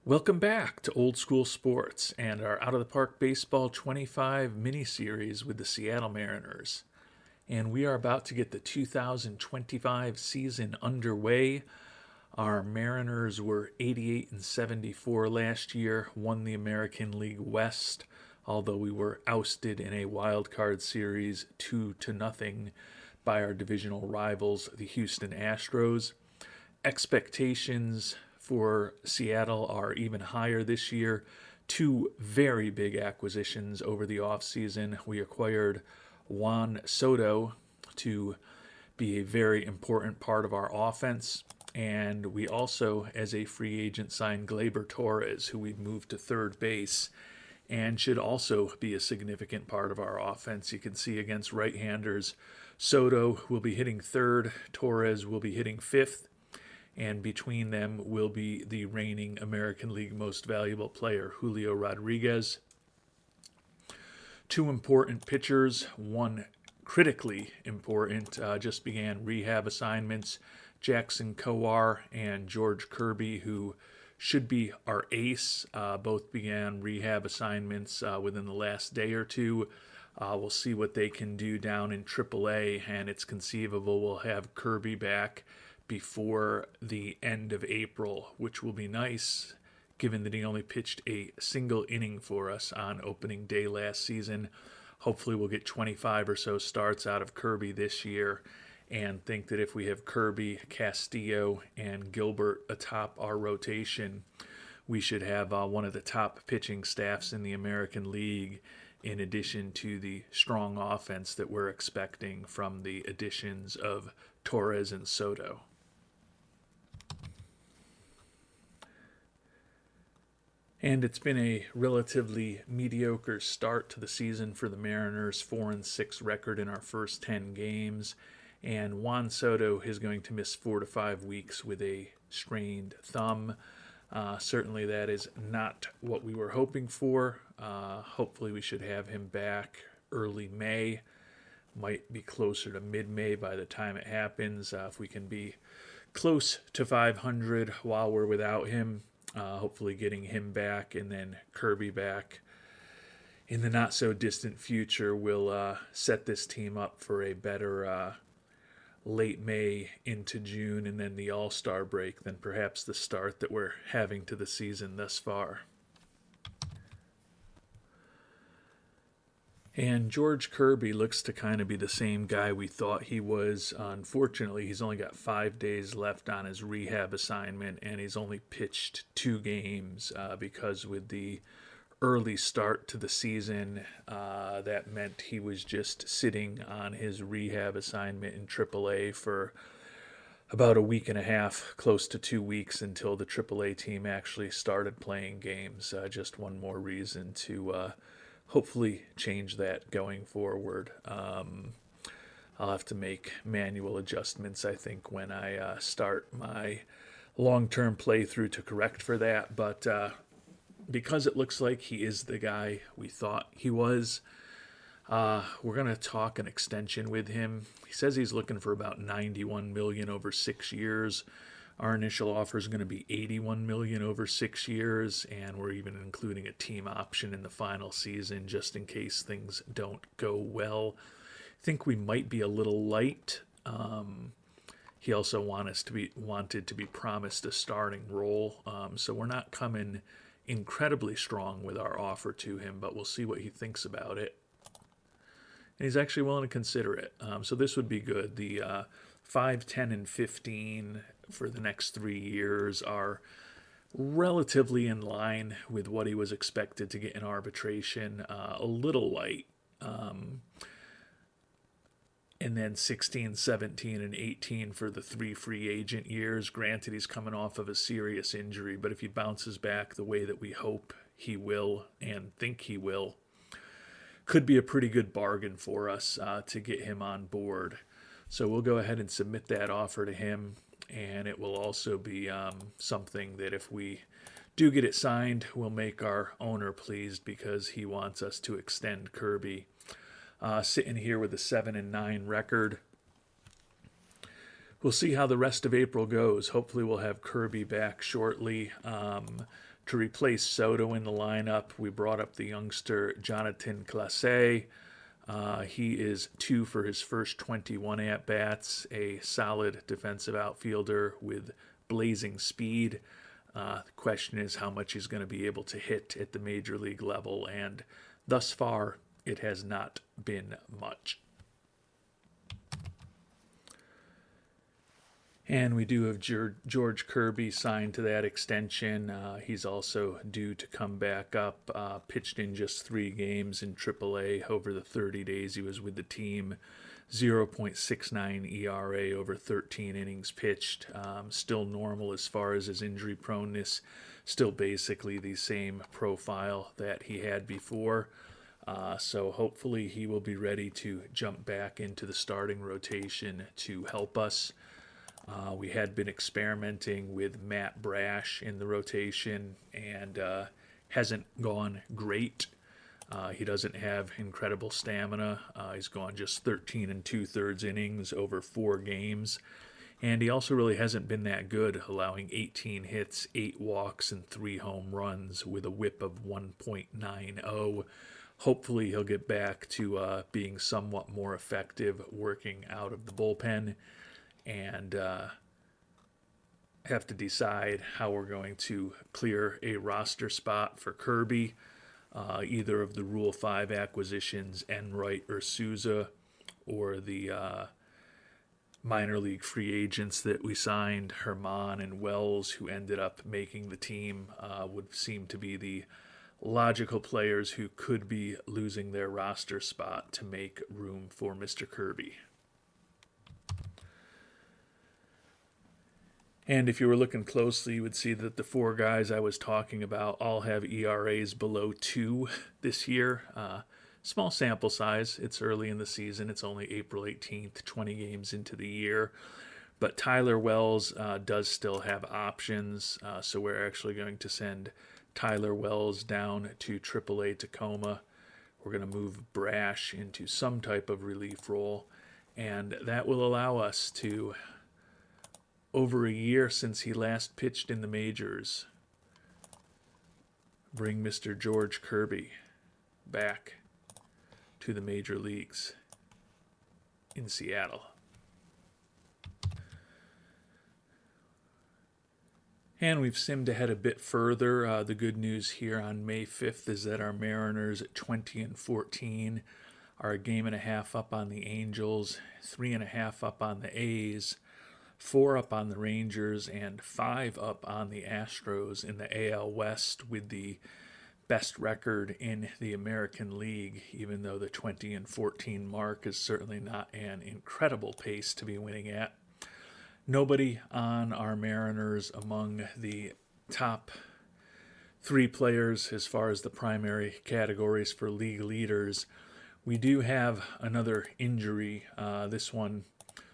Welcome back to Old School Sports and our Out of the Park Baseball 25 mini-series with the Seattle Mariners. And we are about to get the 2025 season underway. Our Mariners were 88 and 74 last year, won the American League West, although we were ousted in a wild card series 2-0 by our divisional rivals, the Houston Astros. Expectations for Seattle are even higher this year. Two very big acquisitions over the offseason. We acquired Juan Soto to be a very important part of our offense. And we also, as a free agent, signed Gleyber Torres, who we've moved to third base and should also be a significant part of our offense. You can see against right-handers, Soto will be hitting third, Torres will be hitting fifth, and between them will be the reigning American League Most Valuable Player, Julio Rodriguez. Two important pitchers, one critically important, just began rehab assignments, Jackson Kowar and George Kirby, who should be our ace. Both began rehab assignments within the last day or two. We'll see what they can do down in AAA, and it's conceivable we'll have Kirby back before the end of April, which will be nice given that he only pitched a single inning for us on opening day last season. Hopefully we'll get 25 or so starts out of Kirby this year, and think that if we have Kirby, Castillo, and Gilbert atop our rotation, we should have one of the top pitching staffs in the American League, in addition to the strong offense that we're expecting from the additions of Torres and Soto. And it's been a relatively mediocre start to the season for the Mariners, 4-6 record in our first 10 games. And Juan Soto is going to miss 4 to 5 weeks with a strained thumb. Certainly that is not what we were hoping for. Hopefully we should have him back early May. Might be closer to mid-May by the time it happens. If we can be close to 500 while we're without him, hopefully getting him back and then Kirby back in the not so distant future will set this team up for a better late May into June, and then the All-Star break than perhaps the start that we're having to the season thus far. And George Kirby looks to kind of be the same guy we thought he was. Unfortunately, he's only got 5 days left on his rehab assignment, and he's only pitched 2 games because with the early start to the season, that meant he was just sitting on his rehab assignment in AAA for about a week and a half, close to 2 weeks, until the AAA team actually started playing games. Just one more reason to hopefully change that going forward. I'll have to make manual adjustments, I think, when I start my long-term playthrough to correct for that. But because it looks like he is the guy we thought he was, we're going to talk an extension with him. He says he's looking for about $91 million over 6 years. Our initial offer is going to be $81 million over 6 years, and we're even including a team option in the final season just in case things don't go well. I think we might be a little light. He also wanted to be promised a starting role, so we're not coming incredibly strong with our offer to him, but we'll see what he thinks about it. And he's actually willing to consider it, so this would be good. The 5, 10, and 15 for the next 3 years are relatively in line with what he was expected to get in arbitration, a little light. And then 16, 17, and 18 for the 3 free agent years. Granted, he's coming off of a serious injury, but if he bounces back the way that we hope he will and think he will, could be a pretty good bargain for us to get him on board. So we'll go ahead and submit that offer to him, and it will also be something that if we do get it signed, will make our owner pleased because he wants us to extend Kirby. Sitting here with a 7-9 record. We'll see how the rest of April goes. Hopefully we'll have Kirby back shortly. To replace Soto in the lineup, we brought up the youngster Jonathan Clase. He is 2 for his first 21 at-bats, a solid defensive outfielder with blazing speed. The question is how much he's going to be able to hit at the major league level, and thus far, it has not been much. And we do have George Kirby signed to that extension. He's also due to come back up. Pitched in just 3 games in AAA over the 30 days he was with the team. 0.69 ERA over 13 innings pitched. Still normal as far as his injury proneness. Still basically the same profile that he had before. So hopefully he will be ready to jump back into the starting rotation to help us. We had been experimenting with Matt Brash in the rotation, and hasn't gone great. He doesn't have incredible stamina. He's gone just 13 2/3 innings over 4 games. And he also really hasn't been that good, allowing 18 hits, 8 walks, and 3 home runs with a whip of 1.90. Hopefully he'll get back to being somewhat more effective working out of the bullpen, and have to decide how we're going to clear a roster spot for Kirby. Either of the Rule 5 acquisitions, Enright or Souza, or the minor league free agents that we signed, Herman and Wells, who ended up making the team, would seem to be the logical players who could be losing their roster spot to make room for Mr. Kirby. And if you were looking closely, you would see that the 4 guys I was talking about all have ERAs below 2 this year. Small sample size. It's early in the season. It's only April 18th, 20 games into the year. But Tyler Wells does still have options, so we're actually going to send Tyler Wells down to AAA Tacoma. We're going to move Brash into some type of relief role, and that will allow us to, over a year since he last pitched in the majors, bring Mr. George Kirby back to the major leagues in Seattle. And we've simmed ahead a bit further. The good news here on May 5th is that our Mariners at 20-14 are a game and a half up on the Angels, 3.5 up on the A's, 4 up on the Rangers, and 5 up on the Astros in the AL West, with the best record in the American League, even though the 20-14 mark is certainly not an incredible pace to be winning at. Nobody on our Mariners among the top 3 players as far as the primary categories for league leaders. We do have another injury, this one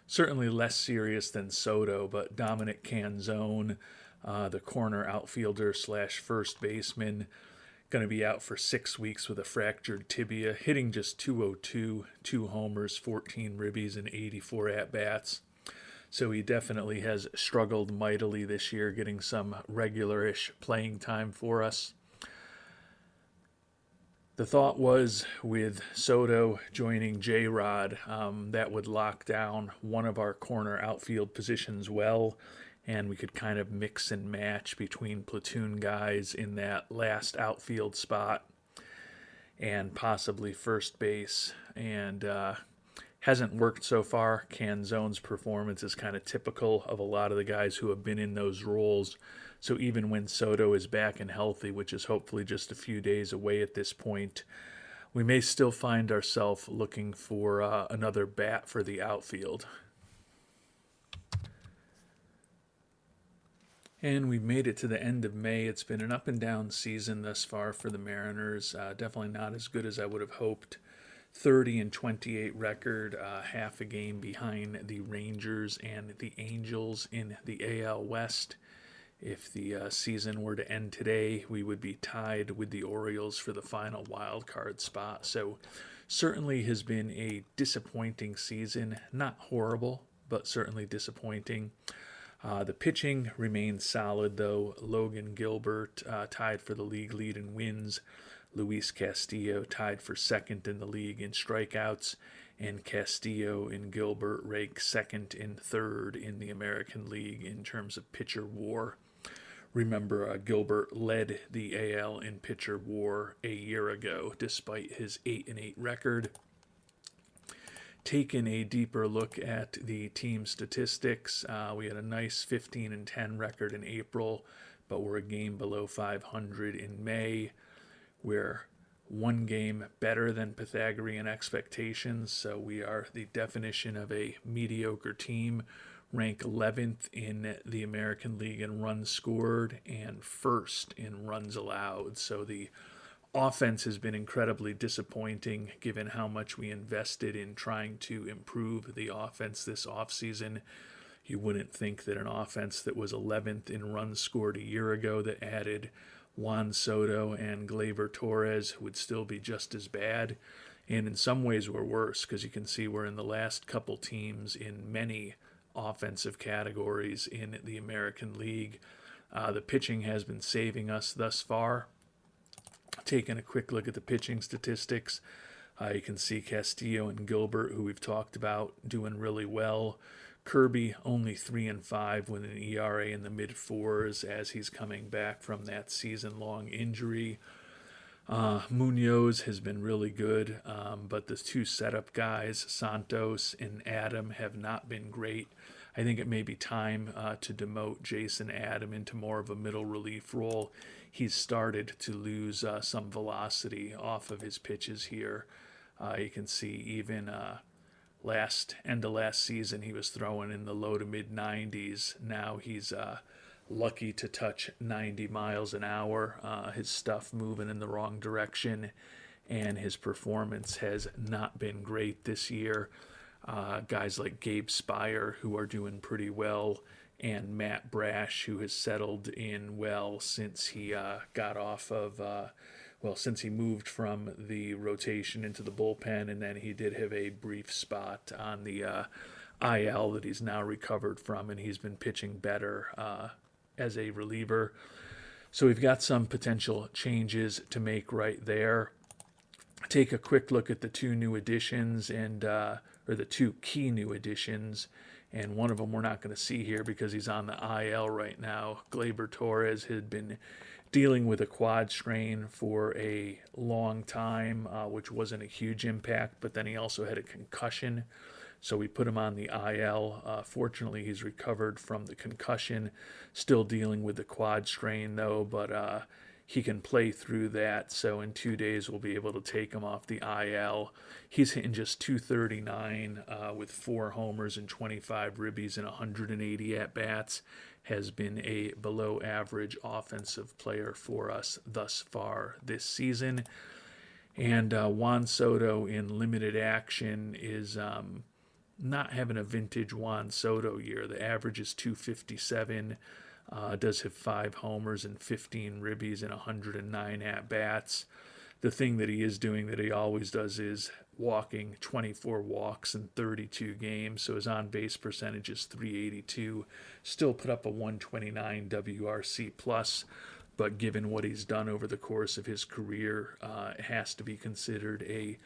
certainly less serious than Soto, but Dominic Canzone, the corner outfielder / first baseman, going to be out for 6 weeks with a fractured tibia, hitting just .202, 2 homers, 14 ribbies, and 84 at-bats. So he definitely has struggled mightily this year, getting some regular-ish playing time for us. The thought was, with Soto joining J-Rod, that would lock down one of our corner outfield positions well, and we could kind of mix and match between platoon guys in that last outfield spot and possibly first base. And hasn't worked so far. Canzone's performance is kind of typical of a lot of the guys who have been in those roles. So even when Soto is back and healthy, which is hopefully just a few days away at this point, we may still find ourselves looking for another bat for the outfield. And we've made it to the end of May. It's been an up and down season thus far for the Mariners. Definitely not as good as I would have hoped. 30-28 record, half a game behind the Rangers and the Angels in the AL West. If the season were to end today, we would be tied with the Orioles for the final wild card spot. So certainly has been a disappointing season. Not horrible, but certainly disappointing. The pitching remains solid, though. Logan Gilbert tied for the league lead in wins. Luis Castillo tied for second in the league in strikeouts. And Castillo and Gilbert rank second and third in the American League in terms of pitcher WAR. Remember, Gilbert led the AL in pitcher WAR a year ago, despite his 8-8 record. Taking a deeper look at the team statistics, we had a nice 15-10 record in April, but we're a game below 500 in May. We're one game better than Pythagorean expectations, so we are the definition of a mediocre team. Rank 11th in the American League in runs scored and first in runs allowed. So the offense has been incredibly disappointing given how much we invested in trying to improve the offense this offseason. You wouldn't think that an offense that was 11th in runs scored a year ago that added Juan Soto and Gleyber Torres would still be just as bad. And in some ways we're worse, because you can see we're in the last couple teams in many offensive categories in the American League. The pitching has been saving us thus far. Taking a quick look at the pitching statistics, you can see Castillo and Gilbert, who we've talked about, doing really well. Kirby only 3-5 with an ERA in the mid-4s as he's coming back from that season-long injury. Munoz has been really good, but the two setup guys, Santos and Adam, have not been great. I think it may be time to demote Jason Adam into more of a middle relief role. He's started to lose some velocity off of his pitches here. You can see even end of last season he was throwing in the low to mid 90s. Now he's lucky to touch 90 miles an hour. His stuff moving in the wrong direction, and his performance has not been great this year. Guys like Gabe Spire, who are doing pretty well, and Matt Brash, who has settled in well since he got off of, since he moved from the rotation into the bullpen, and then he did have a brief spot on the IL that he's now recovered from, and he's been pitching better as a reliever. So we've got some potential changes to make right there. Take a quick look at the two new additions or the two key new additions, and one of them we're not going to see here because he's on the IL right now. Gleyber Torres had been dealing with a quad strain for a long time, which wasn't a huge impact, but then he also had a concussion, so we put him on the IL. Fortunately, he's recovered from the concussion, still dealing with the quad strain though, but he can play through that, so in 2 days we'll be able to take him off the IL. He's hitting just .239 with 4 homers and 25 ribbies and 180 at-bats. Has been a below-average offensive player for us thus far this season. And Juan Soto in limited action is not having a vintage Juan Soto year. The average is .257. Does have 5 homers and 15 ribbies and 109 at-bats. The thing that he is doing that he always does is walking 24 walks in 32 games, so his on-base percentage is .382. Still put up a 129 WRC+, but given what he's done over the course of his career, it has to be considered a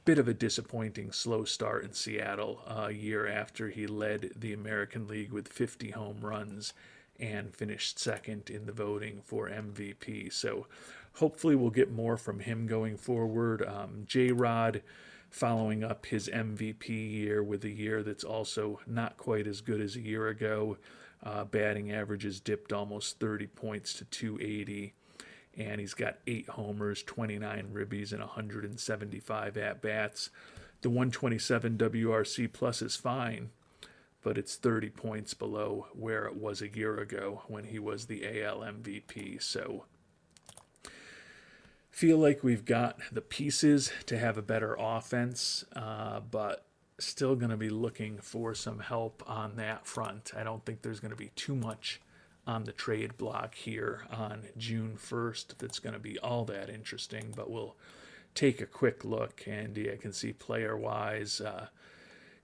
bit of a disappointing slow start in Seattle a year after he led the American League with 50 home runs and finished second in the voting for MVP. So hopefully we'll get more from him going forward. J-Rod following up his MVP year with a year that's also not quite as good as a year ago. Batting averages dipped almost 30 points to .280, and he's got 8 homers, 29 ribbies, and 175 at-bats. The 127 WRC plus is fine, but it's 30 points below where it was a year ago when he was the AL MVP. So feel like we've got the pieces to have a better offense, but still going to be looking for some help on that front. I don't think there's going to be too much on the trade block here on June 1st that's going to be all that interesting, but we'll take a quick look, and I can see player-wise,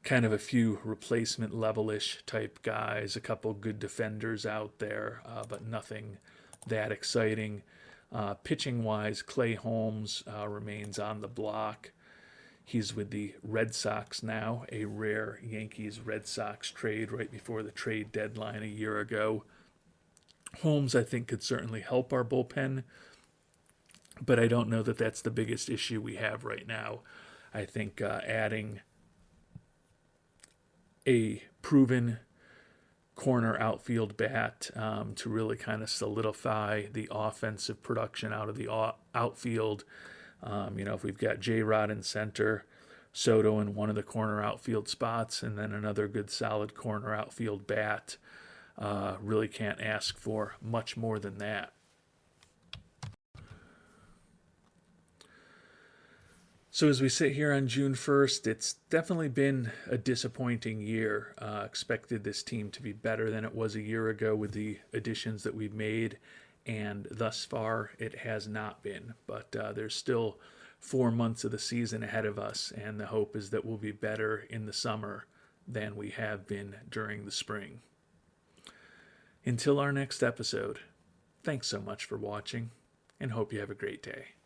kind of a few replacement level-ish type guys, a couple good defenders out there, but nothing that exciting. Pitching-wise, Clay Holmes remains on the block. He's with the Red Sox now, a rare Yankees-Red Sox trade right before the trade deadline a year ago. Holmes, I think, could certainly help our bullpen, but I don't know that that's the biggest issue we have right now. I think adding a proven corner outfield bat to really kind of solidify the offensive production out of the outfield. If we've got J-Rod in center, Soto in one of the corner outfield spots, and then another good solid corner outfield bat, really can't ask for much more than that. So as we sit here on June 1st, it's definitely been a disappointing year. Expected this team to be better than it was a year ago with the additions that we've made, and thus far it has not been. But there's still 4 months of the season ahead of us, and the hope is that we'll be better in the summer than we have been during the spring. Until our next episode, thanks so much for watching, and hope you have a great day.